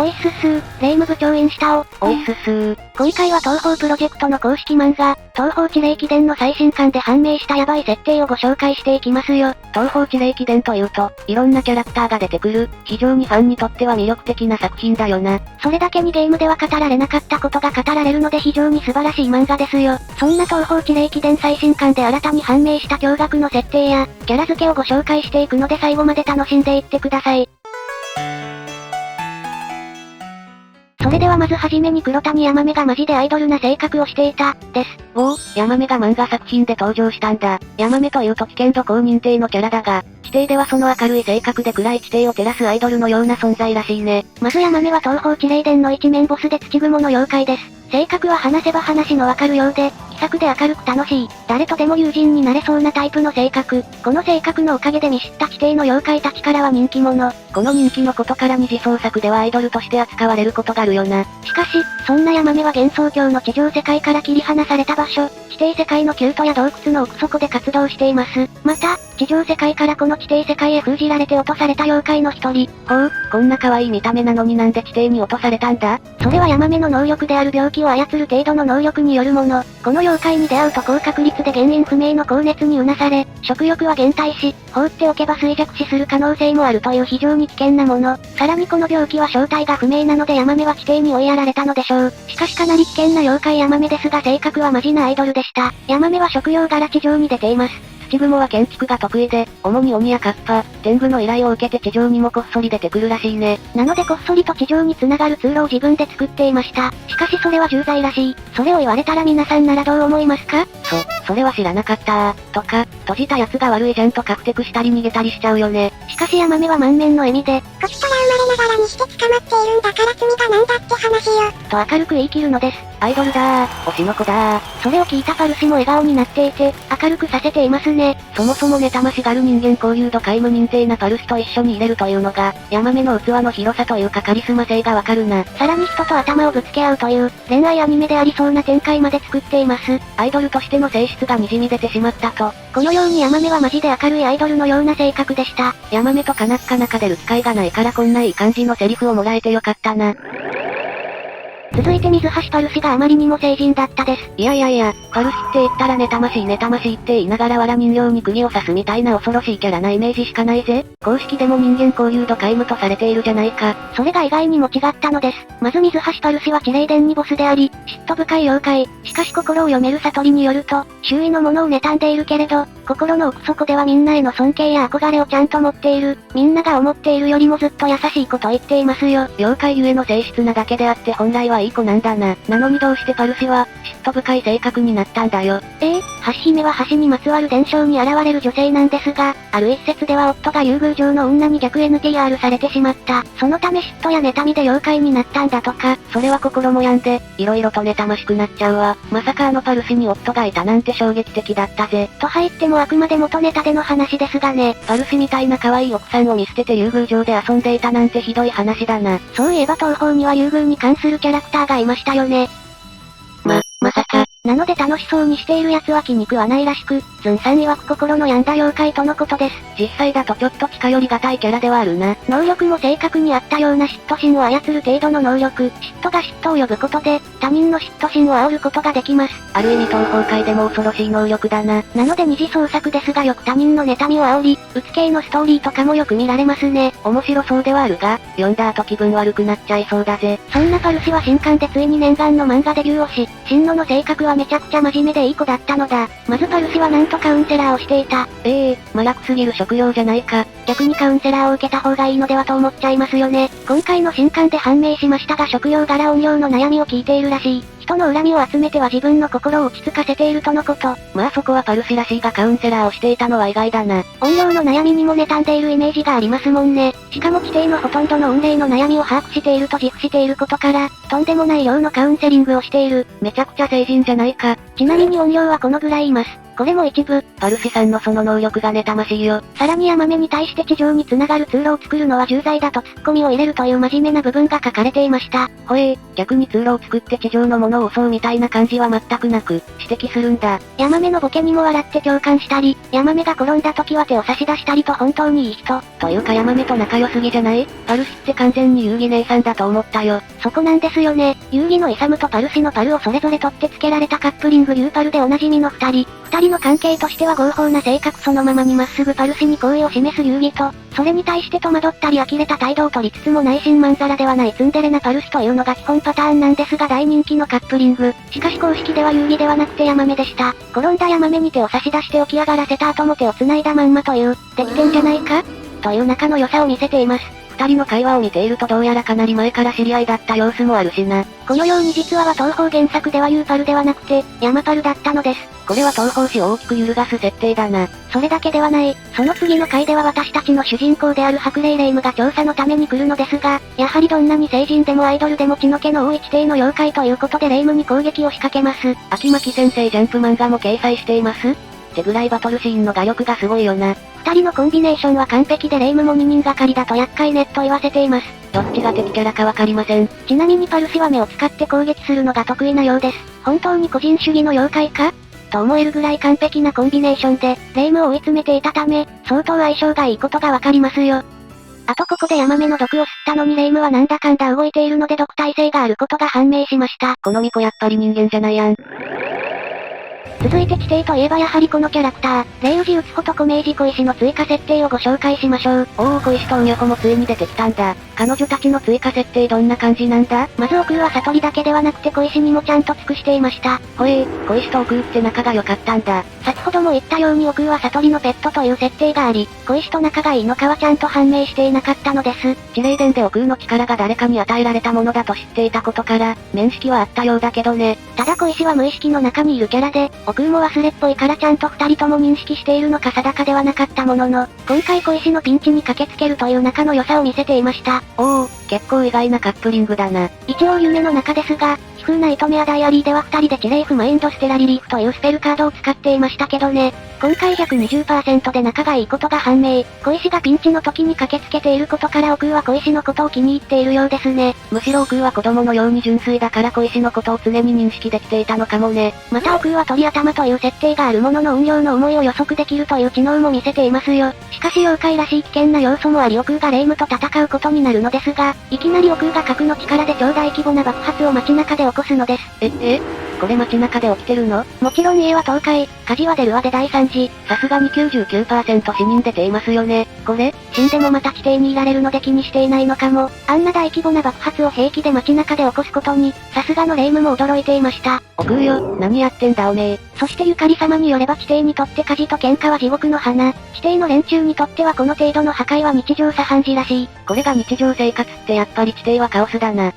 いっすー、霊夢部長インスタを。おいっすー。今回は東方プロジェクトの公式漫画、東方地霊記伝の最新刊で判明したヤバい設定をご紹介していきますよ。東方地霊記伝というと、いろんなキャラクターが出てくる、非常にファンにとっては魅力的な作品だよな。それだけにゲームでは語られなかったことが語られるので非常に素晴らしい漫画ですよ。そんな東方地霊記伝最新刊で新たに判明した驚愕の設定や、キャラ付けをご紹介していくので最後まで楽しんでいってください。それではまずはじめに黒谷ヤマメがマジでアイドルな性格をしていた、です。おお、ヤマメが漫画作品で登場したんだ。ヤマメというと危険度高認定のキャラだが、地底ではその明るい性格で暗い地底を照らすアイドルのような存在らしいね。まずヤマメは東方地霊伝の一面ボスで土雲の妖怪です。性格は話せば話のわかるようで、気さくで明るく楽しい、誰とでも友人になれそうなタイプの性格。この性格のおかげで見知った地底の妖怪たちからは人気者。この人気のことから二次創作ではアイドルとして扱われることがあるよな。しかし、そんなヤマメは幻想郷の地上世界から切り離された場所、地底世界のキュートや洞窟の奥底で活動しています。また、地上世界からこの地底世界へ封じられて落とされた妖怪の一人。ほう、こんな可愛い見た目なのになんで地底に落とされたんだ？それはヤマメの能力である病気を操る程度の能力によるもの。この妖怪に出会うと高確率で原因不明の高熱にうなされ、食欲は減退し、放っておけば衰弱死する可能性もあるという非常に危険なもの。さらにこの病気は正体が不明なのでヤマメは地底に追いやられたのでしょう。しかしかなり危険な妖怪ヤマメですが性格はマジなアイドルでした。ヤマメは食用柄地上に出ています。土雲は建築が得意で、主に鬼やカッパ、天狗の依頼を受けて地上にもこっそり出てくるらしいね。なのでこっそりと地上に繋がる通路を自分で作っていました。しかしそれは重罪らしい。それを言われたら皆さんならどう思いますか？それは知らなかったとか、閉じた奴が悪いじゃんとカクテクしたり逃げたりしちゃうよね。しかしヤマメは満面の笑みで、こちとら生まれながらにして捕まっているんだから罪がなんだって話よ。と明るく言い切るのです。アイドルだー、推しの子だー。それを聞いたパルシも笑顔になっていて、明るくさせていますね。そもそも妬ましがる人間交流度皆無認定なパルスと一緒に入れるというのが、ヤマメの器の広さというかカリスマ性がわかるな。さらに人と頭をぶつけ合うという、恋愛アニメでありそうな展開まで作っています。アイドルとしての性質が滲み出てしまったと。このようにヤマメはマジで明るいアイドルのような性格でした。ヤマメとかなかなか出る機会がないからこんないい感じのセリフをもらえてよかったな。続いて水橋パルシがあまりにも成人だったです。いや、パルシって言ったら妬ましいって言いながら藁人形に釘を刺すみたいな恐ろしいキャラなイメージしかないぜ。公式でも人間交流度皆無とされているじゃないか。それが意外にも違ったのです。まず水橋パルシは地霊伝にボスであり、嫉妬深い妖怪。しかし心を読める悟りによると、周囲のものを妬んでいるけれど、心の奥底ではみんなへの尊敬や憧れをちゃんと持っている。みんなが思っているよりもずっと優しいこと言っていますよ。妖怪ゆえの性質なだけであって本来はいい子なんだな。なのにどうしてパルシは、嫉妬深い性格になったんだよ。橋姫は橋にまつわる伝承に現れる女性なんですが、ある一説では夫が優遇上の女に逆 NTR されてしまった。そのため嫉妬や妬みで妖怪になったんだとか。それは心も病んで、色々と妬ましくなっちゃうわ。まさかパルシに夫がいたなんて衝撃的だったぜ。と入ってもあくまで元ネタでの話ですがね。パルシみたいな可愛い奥さんを見捨てて優遇上で遊んでいたなんてひどい話だな。そういえば東方には優遇に関するキャラクターがいましたよね。まさか。なので楽しそうにしている奴は気に食わないらしく、ズンさん曰く心の病んだ妖怪とのことです。実際だとちょっと近寄りがたいキャラではあるな。能力も性格に合ったような嫉妬心を操る程度の能力。嫉妬が嫉妬を呼ぶことで、他人の嫉妬心を煽ることができます。ある意味東方界でも恐ろしい能力だな。なので二次創作ですがよく他人の妬みを煽り、うつ系のストーリーとかもよく見られますね。面白そうではあるが、読んだ後気分悪くなっちゃいそうだぜ。そんなパルシは新刊でついに念願の漫画デビューをし、新野の性格はめちゃくちゃ真面目でいい子だったのだ。まずパルシはなんとカウンセラーをしていた。麻薬すぎる職業じゃないか。逆にカウンセラーを受けた方がいいのではと思っちゃいますよね。今回の新刊で判明しましたが職業柄怨霊の悩みを聞いているらしい。人の恨みを集めては自分の心を落ち着かせているとのこと。まあそこはパルシらしいがカウンセラーをしていたのは意外だな。怨霊の悩みにも妬んでいるイメージがありますもんね。しかも地底のほとんどの怨霊の悩みを把握していると自負していることから、とんでもない量のカウンセリングをしている。めちゃくちゃ成人じゃないか。ちなみに怨霊はこのぐらいいます。これも一部。パルシさんのその能力が妬ましいよ。さらにヤマメに対して地上に繋がる通路を作るのは重罪だとツッコミを入れるという真面目な部分が書かれていました。逆に通路を作って地上のものを襲うみたいな感じは全くなく、指摘するんだ。ヤマメのボケにも笑って共感したり、ヤマメが転んだ時は手を差し出したりと本当にいい人。というかヤマメと仲良すぎじゃない？パルシって完全に遊戯姉さんだと思ったよ。そこなんですよね。遊戯のイサムとパルシのパルをそれぞれ取って付けられたカップリングユーパルでおなじみの二人。二人の関係としては合法な性格そのままにまっすぐパルシに好意を示す遊戯と、それに対して戸惑ったり呆れた態度を取りつつも内心まんざらではないツンデレなパルシというのが基本パターンなんですが大人気のカップリング。しかし公式では遊戯ではなくてヤマメでした。転んだヤマメに手を差し出して起き上がらせた後も手を繋いだまんまという、できてんじゃないかという仲の良さを見せています。二人の会話を見ているとどうやらかなり前から知り合いだった様子もあるしな。このように実は東方原作ではユーパルではなくて、ヤマパルだったのです。これは東方史を大きく揺るがす設定だな。それだけではない。その次の回では私たちの主人公である白霊霊夢が調査のために来るのですが、やはりどんなに聖人でもアイドルでも血の気の多い地底の妖怪ということで霊夢に攻撃を仕掛けます。秋巻先生ジャンプ漫画も掲載していますってぐらいバトルシーンの画力がすごいよな。二人のコンビネーションは完璧で霊夢も二人がかりだと厄介ねと言わせています。どっちが敵キャラかわかりません。ちなみにパルシは目を使って攻撃するのが得意なようです。本当に個人主義の妖怪かと思えるぐらい完璧なコンビネーションで、霊夢を追い詰めていたため、相当相性がいいことがわかりますよ。あとここでヤマメの毒を吸ったのに霊夢はなんだかんだ動いているので毒耐性があることが判明しました。この巫女やっぱり人間じゃないやん。続いて地底といえばやはりこのキャラクター、霊宇治打つこと小明治小石の追加設定をご紹介しましょう。小石とおにゃこもついに出てきたんだ。彼女たちの追加設定どんな感じなんだ？まず奥は悟りだけではなくて小石にもちゃんと尽くしていました。小石と奥って仲が良かったんだ。先ほども言ったように奥は悟りのペットという設定があり、小石と仲がいいのかはちゃんと判明していなかったのです。地霊伝で奥の力が誰かに与えられたものだと知っていたことから、面識はあったようだけどね。ただ小石は無意識の中にいるキャラで、奥も忘れっぽいからちゃんと二人とも認識しているのか定かではなかったものの、今回小石のピンチに駆けつけるという仲の良さを見せていました。結構意外なカップリングだな。一応夢の中ですが、悲風ナイトメアダイアリーでは二人で地霊フマインドステラリリーフというスペルカードを使っていましたけどね。今回 120% で仲がいいことが判明。小石がピンチの時に駆けつけていることから奥は小石のことを気に入っているようですね。むしろ奥は子供のように純粋だから小石のことを常に認識できていたのかもね。また奥は鳥頭という設定があるものの運用の思いを予測できるという知能も見せていますよ。しかし妖怪らしい危険な要素もあり奥が霊夢と戦うことになるのですが、いきなり奥が核の力で超大規模な爆発を街中で起こすのです。これ街中で起きてるの？もちろん家は倒壊、火事は出るわで大惨事。さすがに 99% 死人出ていますよね。これ、死んでもまた地底にいられるので気にしていないのかも。あんな大規模な爆発を平気で街中で起こすことに、さすがの霊夢も驚いていました。奥よ、何やってんだおめえ。そしてゆかり様によれば地底にとって火事と喧嘩は地獄の花。地底の連中にとってはこの程度の破壊は日常茶飯事らしい。これが日常生活ってやっぱり地底はカオスだな。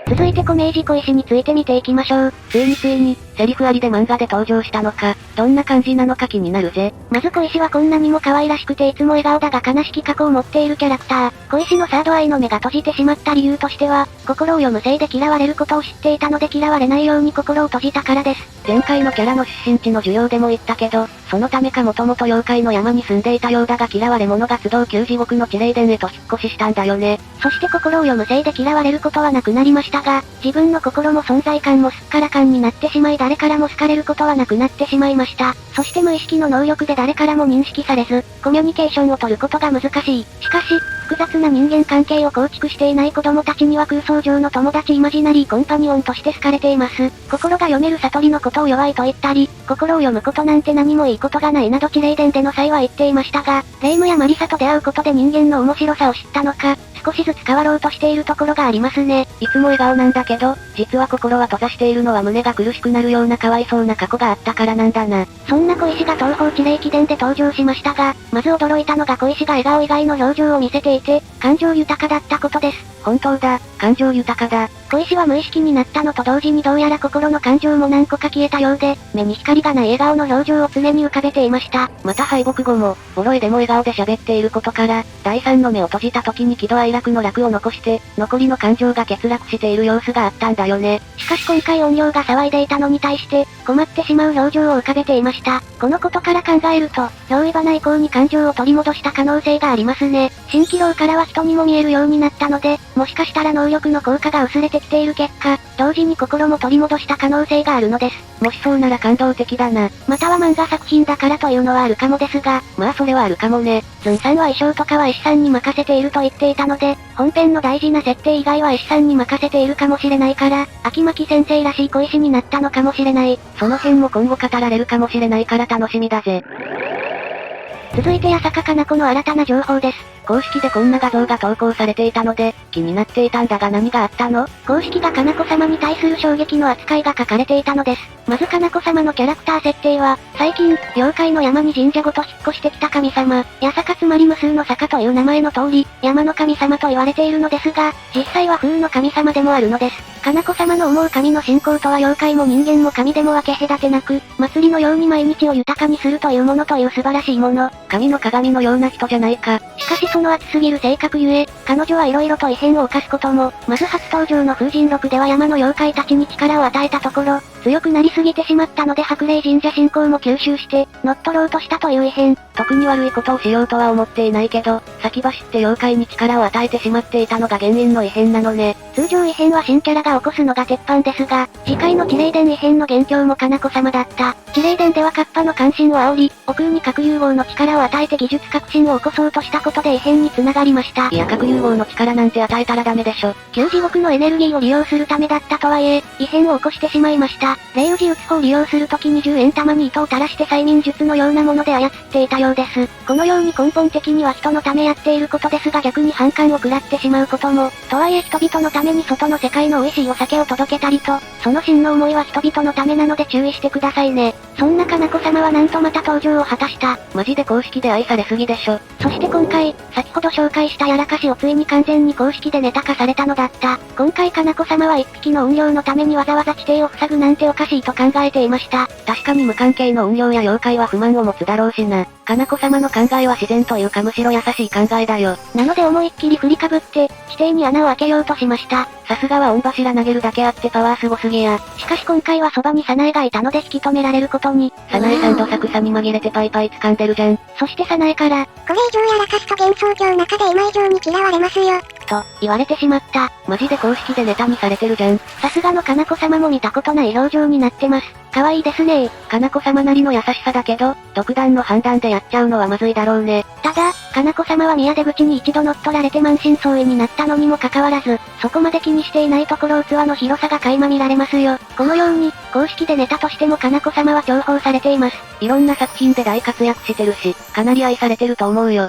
続いて小明治小石について見ていきましょう。ついに、セリフありで漫画で登場したのか、どんな感じなのか気になるぜ。まず小石はこんなにも可愛らしくていつも笑顔だが悲しき過去を持っているキャラクター。小石のサードアイの目が閉じてしまった理由としては、心を読むせいで嫌われることを知っていたので嫌われないように心を閉じたからです。前回のキャラの出身地の授業でも言ったけど、そのためかもともと妖怪の山に住んでいたようだが嫌われ者が集う旧地獄の地霊殿へと引っ越ししたんだよね。そして心を読むせいで嫌われることはなくなりましたが、自分の心も存在感もすっからかんになってしまい誰からも好かれることはなくなってしまいました。そして無意識の能力で誰からも認識されず、コミュニケーションを取ることが難しい。しかし、複雑な人間関係を構築していない子供たちには空想上の友達イマジナリーコンパニオンとして好かれています。心が読める悟りのことを弱いと言ったり、心を読むことなんて何もいいことがないなど地霊殿での際は言っていましたが、霊夢やマリサと出会うことで人間の面白さを知ったのか、少しずつ変わろうとしているところがありますね。いつも笑顔なんだけど、実は心は閉ざしているのは胸が苦しくなるようなかわいそうな過去があったからなんだな。そんな小石が東方地霊記伝で登場しましたが、まず驚いたのが小石が笑顔以外の表情を見せていて、感情豊かだったことです。本当だ、感情豊かだ。小石は無意識になったのと同時にどうやら心の感情も何個か消えたようで、目に光がない笑顔の表情を常に浮かべていました。また敗北後も、ボロいでも笑顔で喋っていることから、第三の目を閉じた時に喜怒哀楽の楽を残して、残りの感情が欠落している様子があったんだよね。しかし今回怨霊が騒いでいたのに対して、困ってしまう表情を浮かべていました。このことから考えると、憑依花以降に感情を取り戻した可能性がありますね。蜃気楼からは人にも見えるようになったので、もしかしたら能力の効果が薄れてきている結果、同時に心も取り戻した可能性があるのです。もしそうなら感動的だな。または漫画作品だからというのはあるかもですが、まあそれはあるかもね。ズンさんは衣装とかは絵師さんに任せていると言っていたので、本編の大事な設定以外は絵師さんに任せているかもしれないから、秋巻先生らしい小石になったのかもしれない。その辺も今後語られるかもしれないから楽しみだぜ。続いて八坂かな子の新たな情報です。公式でこんな画像が投稿されていたので、気になっていたんだが何があったの？公式がかな子様に対する衝撃の扱いが書かれていたのです。まずかな子様のキャラクター設定は、最近、妖怪の山に神社ごと引っ越してきた神様、八坂つまり無数の坂という名前の通り、山の神様と言われているのですが、実際は風の神様でもあるのです。かな子様の思う神の信仰とは妖怪も人間も神でも分け隔てなく、祭りのように毎日を豊かにするというものという素晴らしいもの。神の鏡のような人じゃないか。しかしその熱すぎる性格ゆえ、彼女は色々と異変を犯すことも、まず初登場の風神録では山の妖怪たちに力を与えたところ、強くなりすぎてしまったので白霊神社信仰も吸収して、乗っ取ろうとしたという異変。特に悪いことをしようとは思っていないけど、先走って妖怪に力を与えてしまっていたのが原因の異変なのね。通常異変は新キャラが起こすのが鉄板ですが、次回の地霊殿異変の元凶もかな子様だった。地霊殿ではカッパの関心を煽り、奥に核融合の力を与えて技術革新を起こそうとしたことで異変に繋がりました。いや核融合の力なんて与えたらダメでしょ。旧地獄のエネルギーを利用するためだったとはいえ、異変を起こしてしまいました。霊宇治打つ方を利用するときに10円玉に糸を垂らして催眠術のようなもので操っていたようです。このように根本的には人のためやっていることですが逆に反感を食らってしまうことも、とはいえ人々のために外の世界の美味しいお酒を届けたりと、その真の思いは人々のためなので注意してくださいね。そんなかな子様はなんとまた登場を果たした。マジで公式で愛されすぎでしょ。そして今回、先ほど紹介したやらかしをついに完全に公式でネタ化されたのだった。今回かな子様は一匹の怨霊のためにわざわざ地底を塞ぐなんておかしいと考えていました。確かに無関係の怨霊や妖怪は不満を持つだろうしな。かな子様の考えは自然というかむしろ優しい考えだよ。なので思いっきり振りかぶって、地底に穴を開けようとしました。さすがは御柱投げるだけあってパワーすごすぎや。しかし今回はそばにサナエがいたので引き止められることに。サナエさんどさくさに紛れてパイパイ掴んでるじゃん。そしてサナエから、これ以上やらかすと幻想郷中で今以上に嫌われますよ。と、言われてしまった。マジで公式でネタにされてるじゃん。さすがのかな子様も見たことない表情になってます。可愛いですねかな子様なりの優しさだけど、独断の判断でやっちゃうのはまずいだろうね。ただ、かな子様は宮出口に一度乗っ取られて満身創痍になったのにもかかわらず、そこまで気にしていないところ器の広さが垣間見られますよ。このように、公式でネタとしてもかな子様は重宝されています。いろんな作品で大活躍してるし、かなり愛されてると思うよ。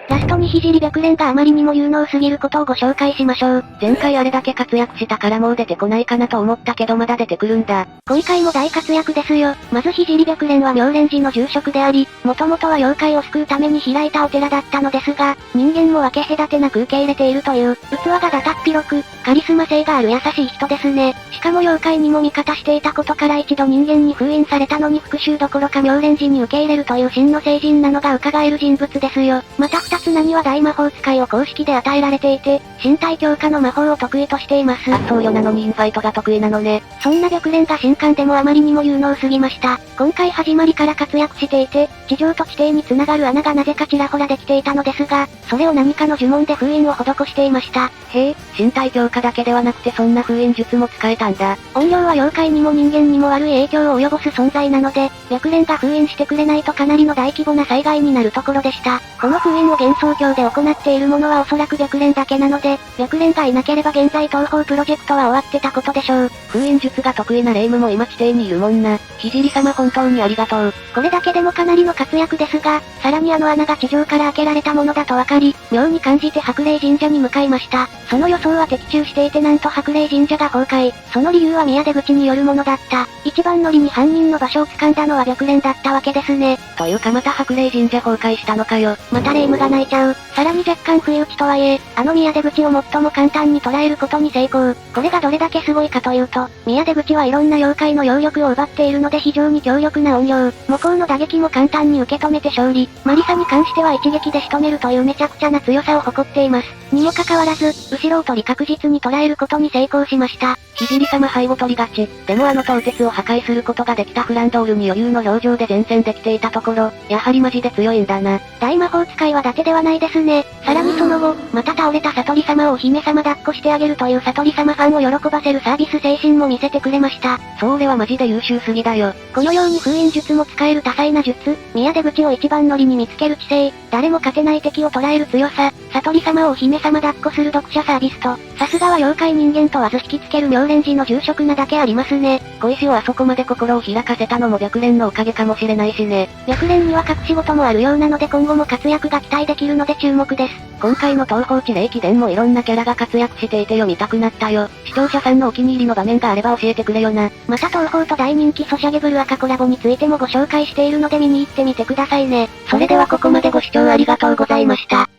ラストに聖白蓮があまりにも有能すぎることをご紹介しましょう。前回あれだけ活躍したからもう出てこないかなと思ったけどまだ出てくるんだ。今回も大活躍ですよ。まず聖白蓮は妙蓮寺の住職であり、もともとは妖怪を救うために開いたお寺だったのですが、人間も分け隔てなく受け入れているという、器がだたっ広く、カリスマ性がある優しい人ですね。しかも妖怪にも味方していたことから一度人間に封印されたのに復讐どころか妙蓮寺に受け入れるという真の聖人なのが伺える人物ですよ。また二つ何は大魔法使いを公式で与えられていて、身体強化の魔法を得意としています。あ、そうよなのにインファイトが得意なのね。そんな白蓮が新刊でもあまりにも有能すぎました。今回始まりから活躍していて、地上と地底に繋がる穴がなぜかちらほらできていたのですが、それを何かの呪文で封印を施していました。へえ、身体強化だけではなくてそんな封印術も使えたんだ。怨霊は妖怪にも人間にも悪い影響を及ぼす存在なので、白蓮が封印してくれないとかなりの大規模な災害になるところでした。この封印を幻想郷で行っているものはおそらく白蓮だけなので、白蓮がいなければ現在東方プロジェクトは終わってたことでしょう。封印術が得意な霊夢も今地底にいるもんな。聖様本当にありがとう。これだけでもかなりの活躍ですが、さらにあの穴が地上から開けられたものだと分かり、妙に感じて白霊神社に向かいました。その予想は的中していてなんと白霊神社が崩壊。その理由は宮出口によるものだった。一番乗りに犯人の場所を掴んだのは白蓮だったわけですね。というかまた白霊神社崩壊したのかよ。また霊夢が泣いちゃう。さらに若干不意打ちとはいえ、あの宮出口を最も簡単に捉えることに成功。これがどれだけすごいかというと、宮出口はいろんな妖怪の妖力を奪っているので非常に強力な怨霊。向こうの打撃も簡単に受け止めて勝利。マリサに関しては一撃で仕留めるというめちゃくちゃな強さを誇っています。にもかかわらず、後ろを取り確実に捉えることに成功しました。聖様背後取り勝ち。でも東鉄を破壊することができたフランドールに余裕の表情で前線できていたところ、やはりマジで強いんだな。大魔法使いは伊達ではないですね。さらにその後、また倒れた悟り様をお姫様抱っこしてあげるという悟り様ファンを喜ばせるサービス精神も見せてくれました。それはマジで優秀すぎだよ。このように封印術も使える多彩な術、宮出口を一番乗りに見つける知性、誰も勝てない敵を捉える強さ、悟り様をお姫様抱っこする読者サービスと、さすがは妖怪人間問わず引きつける妙蓮寺の住職なだけありますね。小石をあそこまで心を開かせたのも白蓮のおかげかもしれないしね。白蓮には隠し事もあるようなので今後も活躍が期待できるので注目です。今回の東方地霊記伝もいろんなキャラが活躍していて読みたくなったよ。視聴者さんのお気に入りの場面があれば教えてくれよな。また東方と大人気ソシャゲブルアカコラボについてもご紹介しているので見に行ってみてくださいね。それではここまでご視聴ありがとうございました。